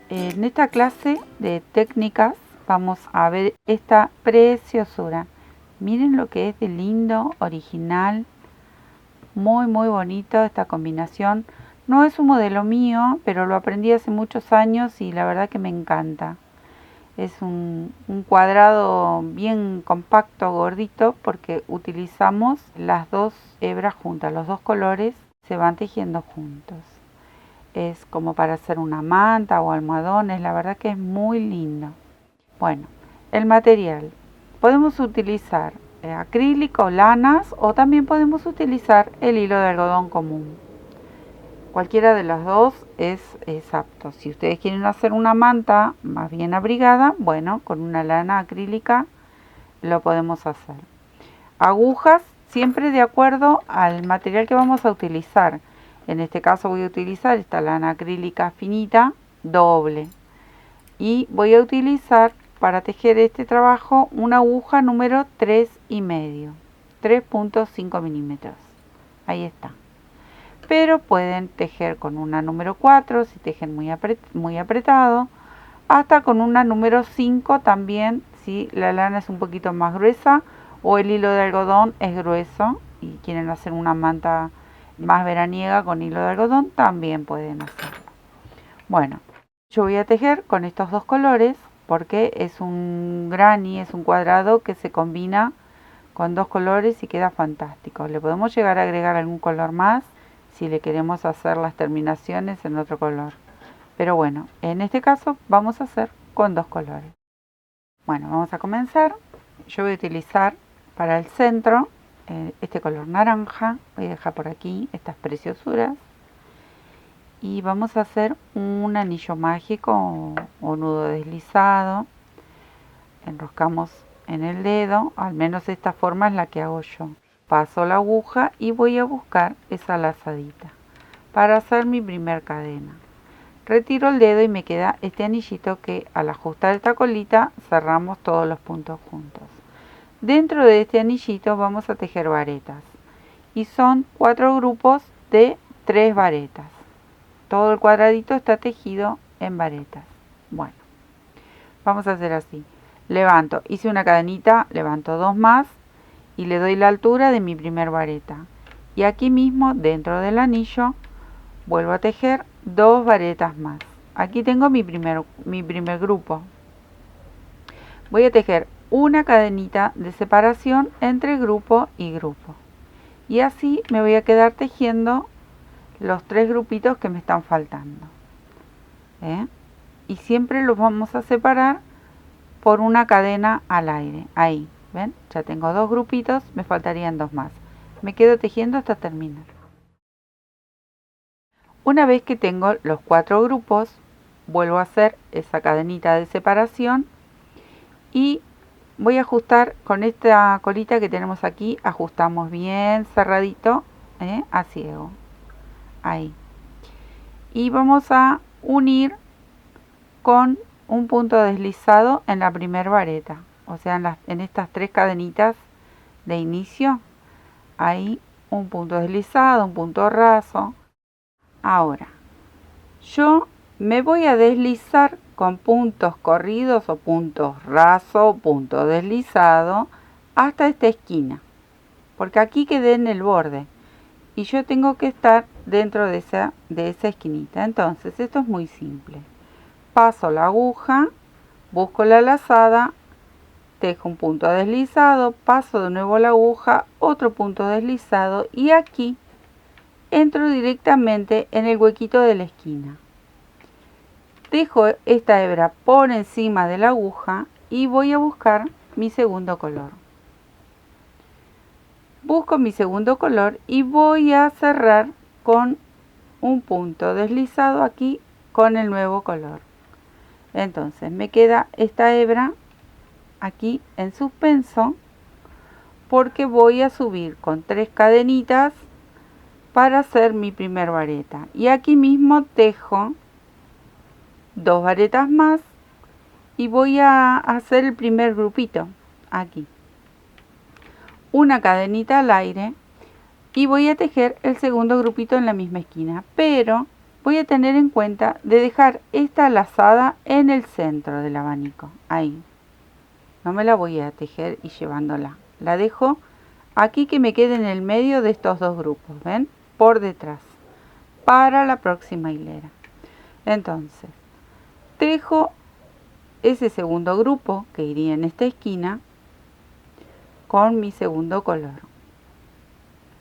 En esta clase de técnicas vamos a ver esta preciosura. Miren lo que es de lindo, original, muy bonito esta combinación. No es un modelo mío, pero lo aprendí hace muchos años y la verdad que me encanta. Es un cuadrado bien compacto, gordito, porque utilizamos las dos hebras juntas, los dos colores se van tejiendo juntos. Es como para hacer una manta o almohadones, la verdad que es muy lindo. Bueno, el material. Podemos utilizar acrílico, lanas o también podemos utilizar el hilo de algodón común. Cualquiera de los dos es apto. Si ustedes quieren hacer una manta más bien abrigada, bueno, con una lana acrílica lo podemos hacer. Agujas siempre de acuerdo al material que vamos a utilizar. En este caso voy a utilizar esta lana acrílica finita, doble. Y voy a utilizar para tejer este trabajo una aguja número 3,5, 3,5 milímetros. Ahí está. Pero pueden tejer con una número 4 si tejen muy apretado, hasta con una número 5 también si la lana es un poquito más gruesa o el hilo de algodón es grueso y quieren hacer una manta más veraniega con hilo de algodón, también pueden hacerlo. Bueno, yo voy a tejer con estos dos colores porque es un granny, es un cuadrado que se combina con dos colores y queda fantástico. Le podemos llegar a agregar algún color más si le queremos hacer las terminaciones en otro color. Pero bueno, en este caso vamos a hacer con dos colores. Bueno, vamos a comenzar. Yo voy a utilizar para el centro este color naranja. Voy a dejar por aquí estas preciosuras. Y vamos a hacer un anillo mágico o nudo deslizado. Enroscamos en el dedo, al menos de esta forma es la que hago yo. Paso la aguja y voy a buscar esa lazadita para hacer mi primer cadena. Retiro el dedo y me queda este anillito que al ajustar esta colita cerramos todos los puntos juntos. Dentro de este anillito vamos a tejer varetas y son 4 grupos de 3 varetas. Todo el cuadradito está tejido en varetas. Bueno, vamos a hacer así. Levanto, hice una cadenita, levanto 2 más y le doy la altura de mi primer vareta. Y aquí mismo, dentro del anillo, vuelvo a tejer 2 varetas más. Aquí tengo mi primer grupo. Voy a tejer una cadenita de separación entre grupo y grupo. Y así me voy a quedar tejiendo los 3 grupitos que me están faltando. Y siempre los vamos a separar por una cadena al aire. Ahí, ¿ven? Ya tengo 2 grupitos, me faltarían 2 más. Me quedo tejiendo hasta terminar. Una vez que tengo los 4 grupos, vuelvo a hacer esa cadenita de separación y voy a ajustar con esta colita que tenemos aquí, ajustamos bien cerradito, a ciego. Ahí. Y vamos a unir con un punto deslizado en la primera vareta, o sea en estas 3 cadenitas de inicio, ahí un punto deslizado, un punto raso. Ahora, yo me voy a deslizar con puntos corridos o puntos rasos, punto deslizado, hasta esta esquina, porque aquí quedé en el borde y yo tengo que estar dentro de esa esquinita. Entonces esto es muy simple. Paso la aguja, busco la lazada, tejo un punto deslizado, paso de nuevo la aguja, otro punto deslizado y aquí entro directamente en el huequito de la esquina. Dejo esta hebra por encima de la aguja y voy a buscar mi segundo color. Busco mi segundo color y voy a cerrar con un punto deslizado aquí con el nuevo color. Entonces me queda esta hebra aquí en suspenso porque voy a subir con 3 cadenitas para hacer mi primer vareta. Y aquí mismo tejo 2 varetas más y voy a hacer el primer grupito aquí. Una cadenita al aire y voy a tejer el segundo grupito en la misma esquina, pero voy a tener en cuenta de dejar esta lazada en el centro del abanico, ahí. No me la voy a tejer y llevándola. La dejo aquí que me quede en el medio de estos dos grupos, ¿ven? Por detrás, para la próxima hilera. Entonces, tejo ese segundo grupo que iría en esta esquina con mi segundo color.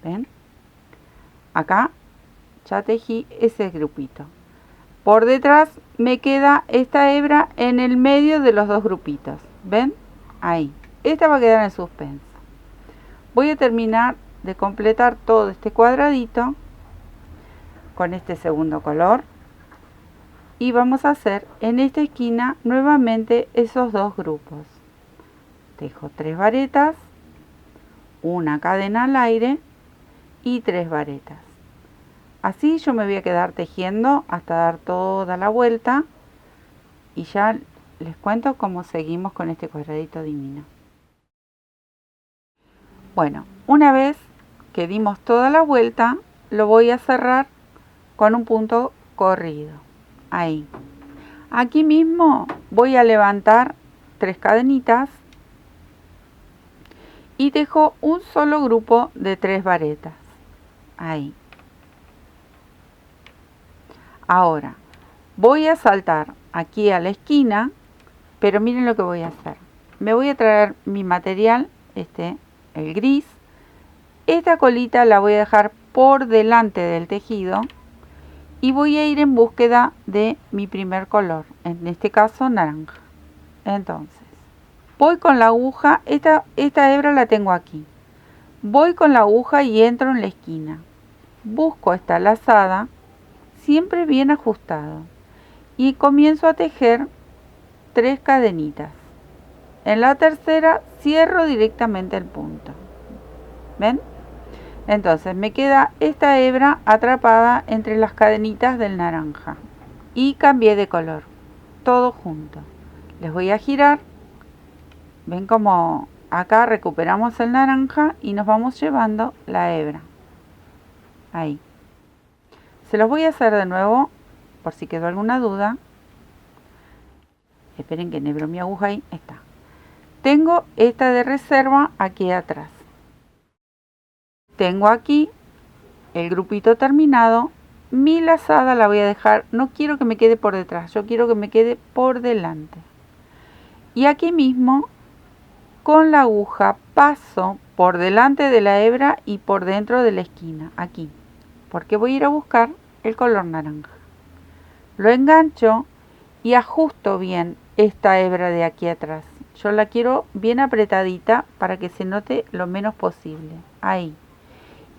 ¿Ven? Acá ya tejí ese grupito. Por detrás me queda esta hebra en el medio de los dos grupitos. ¿Ven? Ahí. Esta va a quedar en suspenso. Voy a terminar de completar todo este cuadradito con este segundo color. Y vamos a hacer en esta esquina nuevamente esos dos grupos. Tejo 3 varetas, una cadena al aire y 3 varetas. Así yo me voy a quedar tejiendo hasta dar toda la vuelta y ya les cuento cómo seguimos con este cuadradito divino. Bueno, una vez que dimos toda la vuelta, lo voy a cerrar con un punto corrido. Ahí. Aquí mismo voy a levantar 3 cadenitas y tejo un solo grupo de 3 varetas. Ahí. Ahora voy a saltar aquí a la esquina, pero miren lo que voy a hacer. Me voy a traer mi material, el gris. Esta colita la voy a dejar por delante del tejido y voy a ir en búsqueda de mi primer color, en este caso naranja. Entonces, voy con la aguja, esta hebra la tengo aquí. Voy con la aguja y entro en la esquina. Busco esta lazada, siempre bien ajustado, y comienzo a tejer 3 cadenitas. En la tercera cierro directamente el punto. ¿Ven? Entonces me queda esta hebra atrapada entre las cadenitas del naranja y cambié de color, todo junto. Les voy a girar. Ven como acá recuperamos el naranja y nos vamos llevando la hebra. Ahí. Se los voy a hacer de nuevo por si quedó alguna duda. Esperen que enhebro mi aguja, ahí está. Tengo esta de reserva aquí atrás. Tengo aquí el grupito terminado. Mi lazada la voy a dejar, no quiero que me quede por detrás, yo quiero que me quede por delante. Y aquí mismo con la aguja paso por delante de la hebra y por dentro de la esquina, aquí, porque voy a ir a buscar el color naranja. Lo engancho y ajusto bien esta hebra de aquí atrás. Yo la quiero bien apretadita para que se note lo menos posible. Ahí.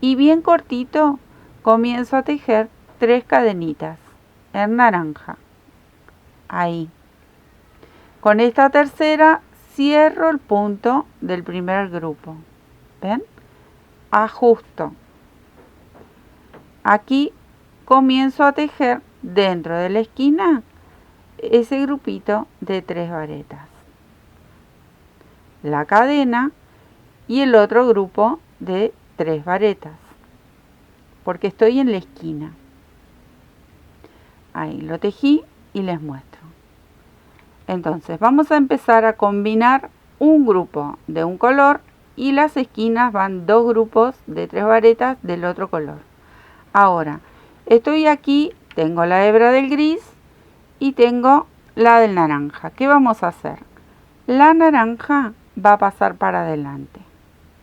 Y bien cortito comienzo a tejer 3 cadenitas en naranja. Ahí. Con esta tercera cierro el punto del primer grupo. ¿Ven? Ajusto. Aquí comienzo a tejer dentro de la esquina ese grupito de 3 varetas. La cadena y el otro grupo de 3 varetas, porque estoy en la esquina. Ahí lo tejí y les muestro. Entonces vamos a empezar a combinar un grupo de un color y las esquinas van 2 grupos de 3 varetas del otro color. Ahora estoy aquí, tengo la hebra del gris y tengo la del naranja. ¿Qué vamos a hacer? La naranja va a pasar para adelante.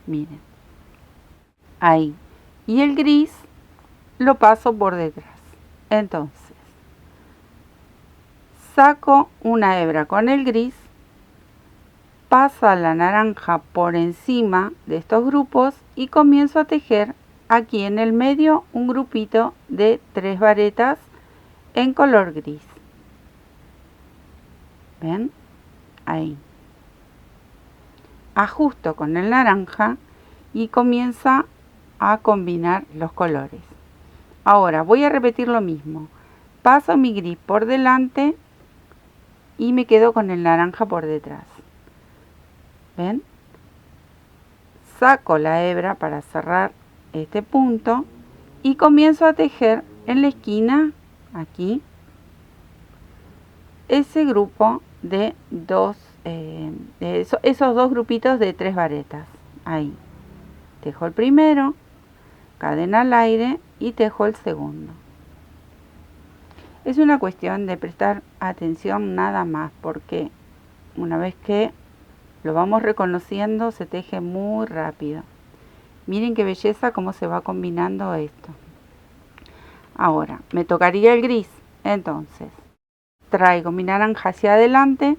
Miren. Ahí. Y el gris lo paso por detrás. Entonces, saco una hebra con el gris, pasa la naranja por encima de estos grupos y comienzo a tejer aquí en el medio un grupito de 3 varetas en color gris. ¿Ven? Ahí. Ajusto con el naranja y comienza a combinar los colores. Ahora voy a repetir lo mismo. Paso mi gris por delante y me quedo con el naranja por detrás. ¿Ven? Saco la hebra para cerrar este punto y comienzo a tejer en la esquina, aquí ese grupo de esos dos grupitos de 3 varetas. Ahí tejo el primero, cadena al aire y tejo el segundo. Es una cuestión de prestar atención nada más, porque una vez que lo vamos reconociendo se teje muy rápido. Miren qué belleza cómo se va combinando esto. Ahora me tocaría el gris, entonces traigo mi naranja hacia adelante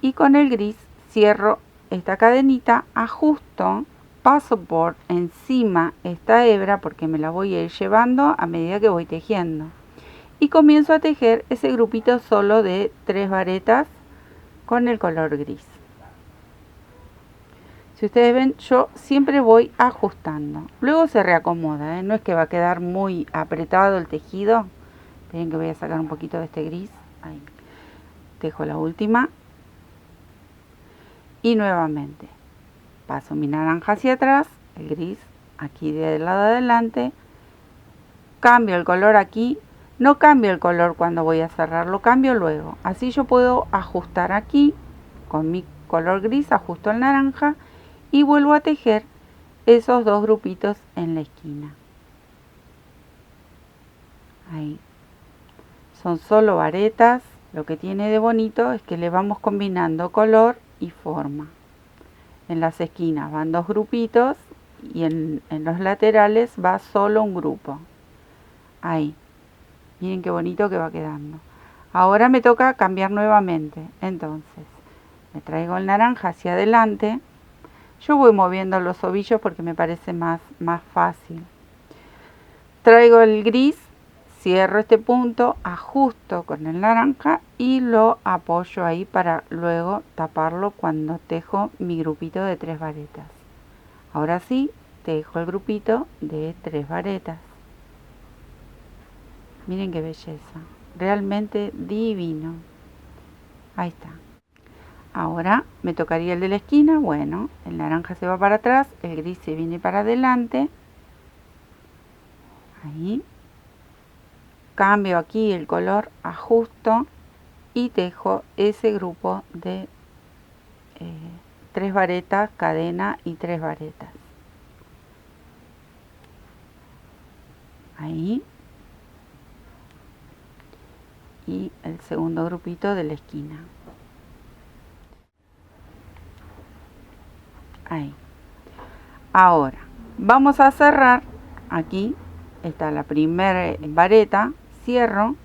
y con el gris cierro esta cadenita, ajusto, paso por encima esta hebra porque me la voy a ir llevando a medida que voy tejiendo y comienzo a tejer ese grupito solo de 3 varetas con el color gris. Si ustedes ven, yo siempre voy ajustando, luego se reacomoda, no es que va a quedar muy apretado el tejido. Miren que voy a sacar un poquito de este gris. Ahí tejo la última y nuevamente paso mi naranja hacia atrás, el gris aquí del lado de adelante, cambio el color aquí, no cambio el color cuando voy a cerrar, lo cambio luego, así yo puedo ajustar aquí con mi color gris, ajusto el naranja y vuelvo a tejer esos dos grupitos en la esquina. Ahí son solo varetas. Lo que tiene de bonito es que le vamos combinando color y forma. En las esquinas van dos grupitos y en los laterales va solo un grupo. Ahí. Miren qué bonito que va quedando. Ahora me toca cambiar nuevamente. Entonces, me traigo el naranja hacia adelante. Yo voy moviendo los ovillos porque me parece más fácil. Traigo el gris. Cierro este punto, ajusto con el naranja y lo apoyo ahí para luego taparlo cuando tejo mi grupito de 3 varetas. Ahora sí, tejo el grupito de 3 varetas. Miren qué belleza, realmente divino. Ahí está. Ahora me tocaría el de la esquina. Bueno, el naranja se va para atrás, el gris se viene para adelante. Ahí. Cambio aquí el color, ajusto y tejo ese grupo de 3 varetas, cadena y 3 varetas. Ahí. Y el segundo grupito de la esquina. Ahí. Ahora vamos a cerrar. Aquí está la primera vareta. Cierro.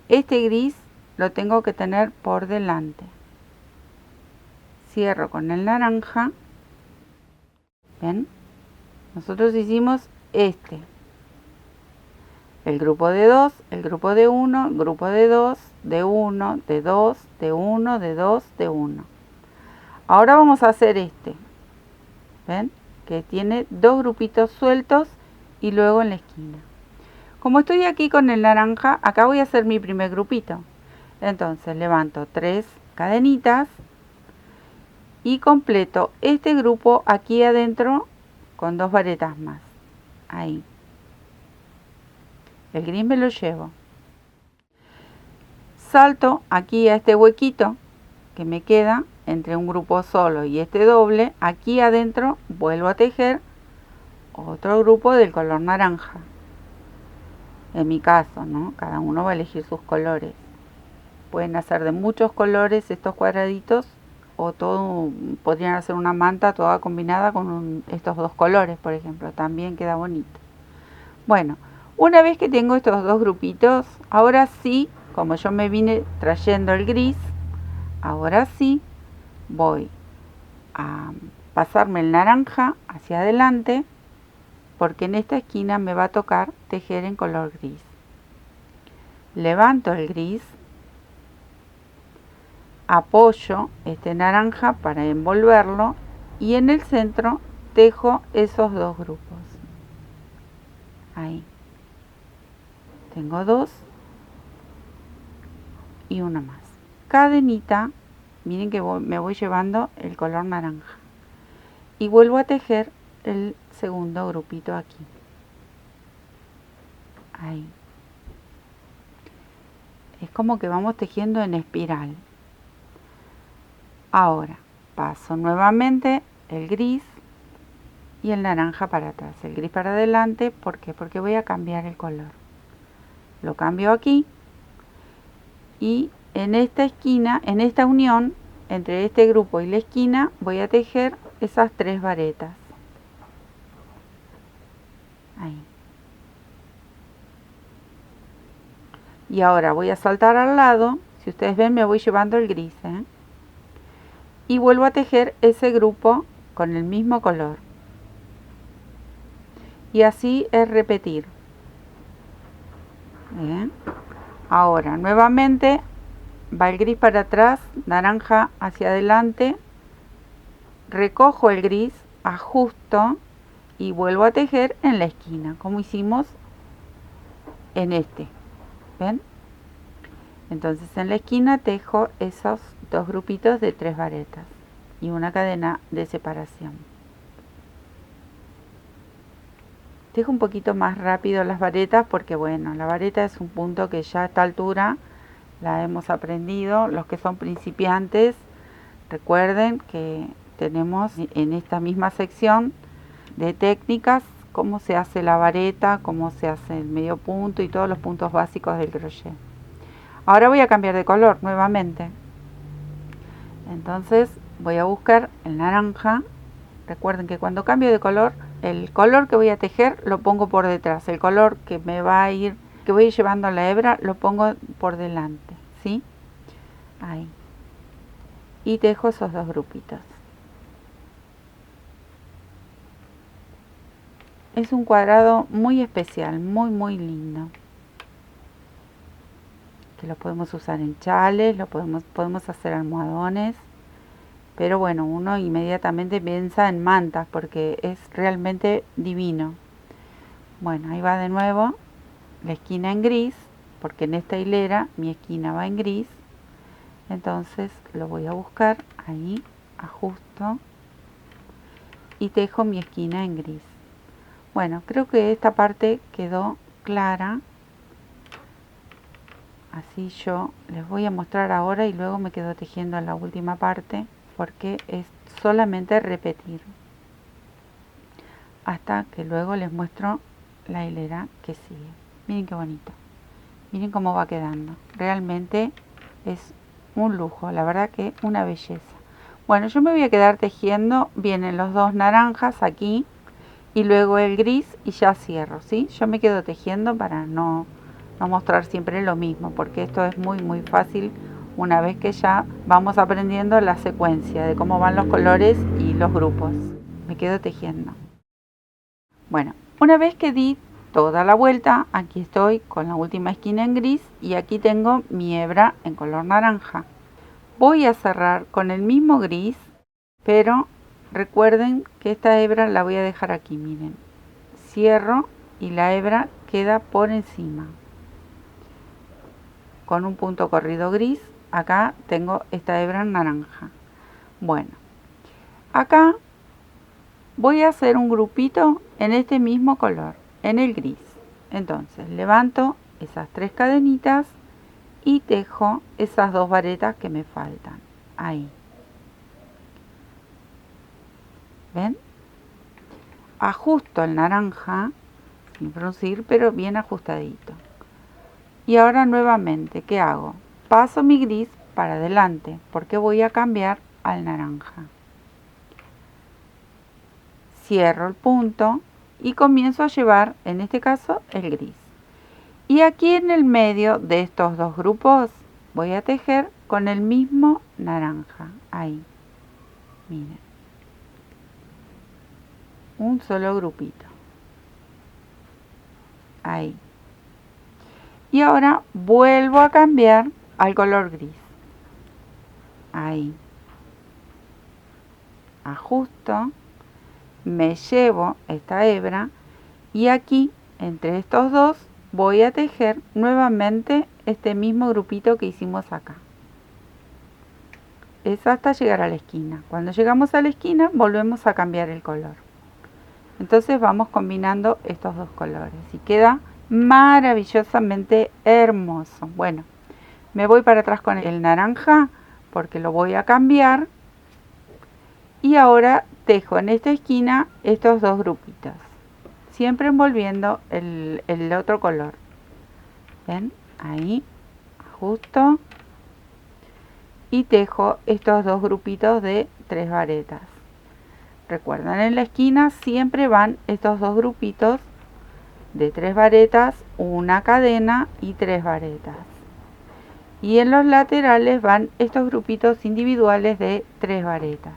Este gris lo tengo que tener por delante. Cierro con el naranja. ¿Ven? Nosotros hicimos el grupo de 2, el grupo de 1, el grupo de 2, de 1, de 2, de 1, de 2, de 1. Ahora vamos a hacer ¿ven? Que tiene dos grupitos sueltos y luego en la esquina. Como estoy aquí con el naranja, acá voy a hacer mi primer grupito. Entonces levanto 3 cadenitas y completo este grupo aquí adentro con 2 varetas más. Ahí. El gris me lo llevo. Salto aquí a este huequito que me queda entre un grupo solo y este doble. Aquí adentro vuelvo a tejer otro grupo del color naranja. En mi caso, ¿no? Cada uno va a elegir sus colores. Pueden hacer de muchos colores estos cuadraditos o todo, podrían hacer una manta toda combinada con estos dos colores, por ejemplo. También queda bonito. Bueno, una vez que tengo estos dos grupitos, ahora sí, como yo me vine trayendo el gris, ahora sí voy a pasarme el naranja hacia adelante, porque en esta esquina me va a tocar tejer en color gris. Levanto el gris, apoyo este naranja para envolverlo y en el centro tejo esos dos grupos. Ahí. Tengo 2 y una más. Cadenita, miren que me voy llevando el color naranja. Y vuelvo a tejer el segundo grupito aquí. Ahí. Es como que vamos tejiendo en espiral. Ahora paso nuevamente el gris y el naranja para atrás. El gris para adelante, ¿por qué? Porque voy a cambiar el color. Lo cambio aquí y en esta esquina, en esta unión entre este grupo y la esquina, voy a tejer esas 3 varetas. Ahí. Y ahora voy a saltar al lado. Si ustedes ven, me voy llevando el gris, y vuelvo a tejer ese grupo con el mismo color. Y así es repetir. Ahora nuevamente va el gris para atrás, naranja hacia adelante, recojo el gris, ajusto y vuelvo a tejer en la esquina, como hicimos en este. ¿Ven? Entonces en la esquina tejo esos 2 grupitos de 3 varetas y una cadena de separación. Tejo un poquito más rápido las varetas porque bueno, la vareta es un punto que ya a esta altura la hemos aprendido. Los que son principiantes, recuerden que tenemos en esta misma sección de técnicas cómo se hace la vareta, cómo se hace el medio punto y todos los puntos básicos del crochet. Ahora voy a cambiar de color nuevamente. Entonces voy a buscar el naranja. Recuerden que cuando cambio de color, el color que voy a tejer lo pongo por detrás. El color que me va a ir, que voy llevando a la hebra, lo pongo por delante, ¿sí? Ahí. Y tejo esos 2 grupitos. Es un cuadrado muy especial, muy lindo. Que lo podemos usar en chales, lo podemos hacer almohadones. Pero bueno, uno inmediatamente piensa en mantas porque es realmente divino. Bueno, ahí va de nuevo la esquina en gris, porque en esta hilera mi esquina va en gris. Entonces lo voy a buscar, ahí, ajusto y tejo mi esquina en gris. Bueno, creo que esta parte quedó clara. Así yo les voy a mostrar ahora y luego me quedo tejiendo la última parte porque es solamente repetir hasta que luego les muestro la hilera que sigue. Miren qué bonito, miren cómo va quedando, realmente es un lujo, la verdad que una belleza. Bueno, yo me voy a quedar tejiendo, vienen los 2 naranjas aquí y luego el gris y ya cierro, ¿sí? Yo me quedo tejiendo para no mostrar siempre lo mismo, porque esto es muy fácil una vez que ya vamos aprendiendo la secuencia de cómo van los colores y los grupos. Me quedo tejiendo. Bueno, una vez que di toda la vuelta, aquí estoy con la última esquina en gris y aquí tengo mi hebra en color naranja. Voy a cerrar con el mismo gris, pero recuerden que esta hebra la voy a dejar aquí, miren. Cierro y la hebra queda por encima. Con un punto corrido gris, acá tengo esta hebra en naranja. Bueno, acá voy a hacer un grupito en este mismo color, en el gris. Entonces levanto esas 3 cadenitas y tejo esas 2 varetas que me faltan. Ahí. ¿Ven? Ajusto el naranja, sin fruncir, pero bien ajustadito. Y ahora nuevamente, ¿qué hago? Paso mi gris para adelante, porque voy a cambiar al naranja. Cierro el punto y comienzo a llevar, en este caso, el gris. Y aquí en el medio de estos 2 grupos voy a tejer con el mismo naranja. Ahí, miren. Un solo grupito. Ahí. Y ahora vuelvo a cambiar al color gris. Ahí. Ajusto. Me llevo esta hebra y aquí, entre estos 2, voy a tejer nuevamente este mismo grupito que hicimos acá. Es hasta llegar a la esquina. Cuando llegamos a la esquina, volvemos a cambiar el color. Entonces vamos combinando estos 2 colores y queda maravillosamente hermoso. Bueno, me voy para atrás con el naranja porque lo voy a cambiar. Y ahora tejo en esta esquina estos dos grupitos, siempre envolviendo el otro color. ¿Ven? Ahí, ajusto y tejo estos dos grupitos de 3 varetas. Recuerden, en la esquina siempre van estos dos grupitos de 3 varetas, una cadena y 3 varetas. Y en los laterales van estos grupitos individuales de 3 varetas.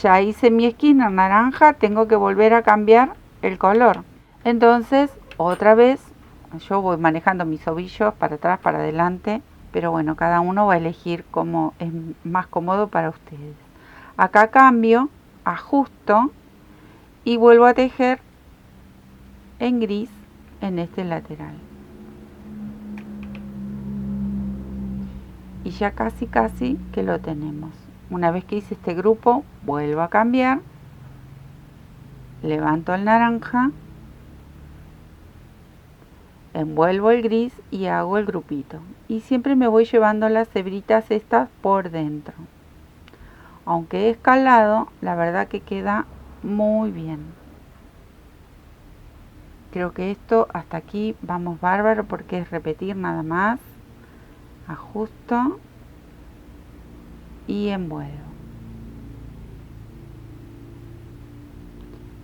Ya hice mi esquina naranja, tengo que volver a cambiar el color. Entonces, otra vez, yo voy manejando mis ovillos para atrás, para adelante, pero bueno, cada uno va a elegir cómo es más cómodo para ustedes. Acá cambio, ajusto y vuelvo a tejer en gris en este lateral. Y ya casi que lo tenemos. Una vez que hice este grupo, vuelvo a cambiar, levanto el naranja, envuelvo el gris y hago el grupito. Y siempre me voy llevando las hebritas estas por dentro. Aunque he escalado, la verdad que queda muy bien. Creo que esto hasta aquí vamos bárbaro porque es repetir nada más. Ajusto y envuelvo.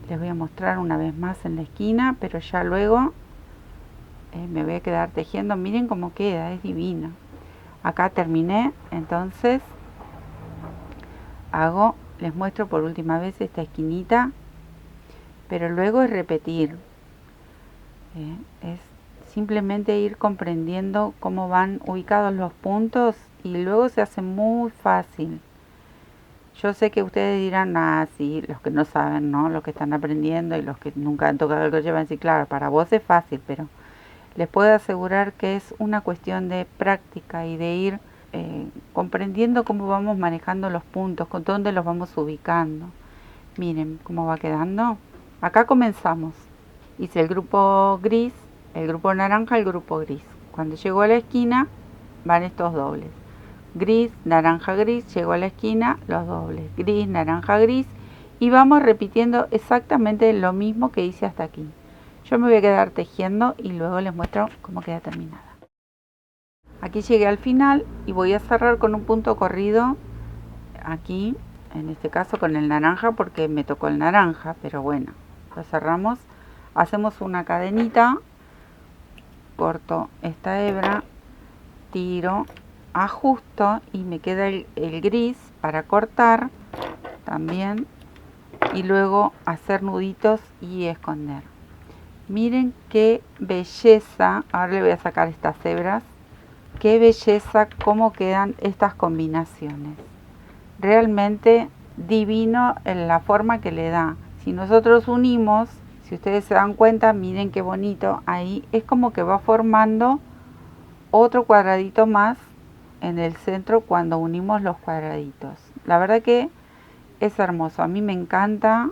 Les voy a mostrar una vez más en la esquina, pero ya luego me voy a quedar tejiendo. Miren cómo queda, es divino. Acá terminé, entonces les muestro por última vez esta esquinita, pero luego es repetir. Es simplemente ir comprendiendo cómo van ubicados los puntos y luego se hace muy fácil. Yo sé que ustedes dirán, sí, los que no saben, ¿no? Los que están aprendiendo y los que nunca han tocado el crochet van a decir, claro, para vos es fácil, pero les puedo asegurar que es una cuestión de práctica y de ir comprendiendo cómo vamos manejando los puntos, con dónde los vamos ubicando. Miren cómo va quedando. Acá comenzamos. Hice el grupo gris, el grupo naranja, el grupo gris. Cuando llego a la esquina van estos dobles. Gris, naranja, gris, llego a la esquina, los dobles. Gris, naranja, gris. Y vamos repitiendo exactamente lo mismo que hice hasta aquí. Yo me voy a quedar tejiendo y luego les muestro cómo queda terminada. Aquí llegué al final y voy a cerrar con un punto corrido aquí, en este caso con el naranja porque me tocó el naranja, pero bueno, lo cerramos. Hacemos una cadenita, corto esta hebra, tiro, ajusto y me queda el gris para cortar también y luego hacer nuditos y esconder. Miren qué belleza. Ahora le voy a sacar estas hebras. Qué belleza cómo quedan estas combinaciones. Realmente divino en la forma que le da. Si nosotros unimos, si ustedes se dan cuenta, miren qué bonito. Ahí es como que va formando otro cuadradito más en el centro cuando unimos los cuadraditos. La verdad que es hermoso. A mí me encanta.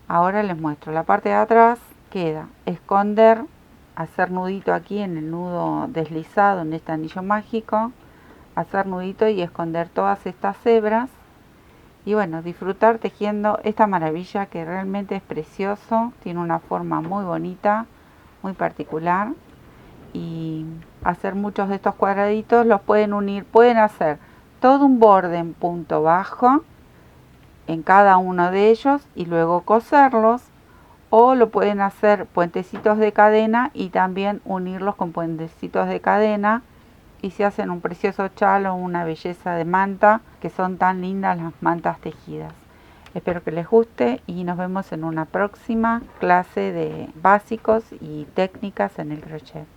Ahora les muestro. La parte de atrás queda esconder, hacer nudito aquí en el nudo deslizado en este anillo mágico, hacer nudito y esconder todas estas hebras y bueno, disfrutar tejiendo esta maravilla que realmente es precioso, tiene una forma muy bonita, muy particular y hacer muchos de estos cuadraditos los pueden unir, pueden hacer todo un borde en punto bajo en cada uno de ellos y luego coserlos. O lo pueden hacer puentecitos de cadena y también unirlos con puentecitos de cadena y se hacen un precioso chal o una belleza de manta, que son tan lindas las mantas tejidas. Espero que les guste y nos vemos en una próxima clase de básicos y técnicas en el crochet.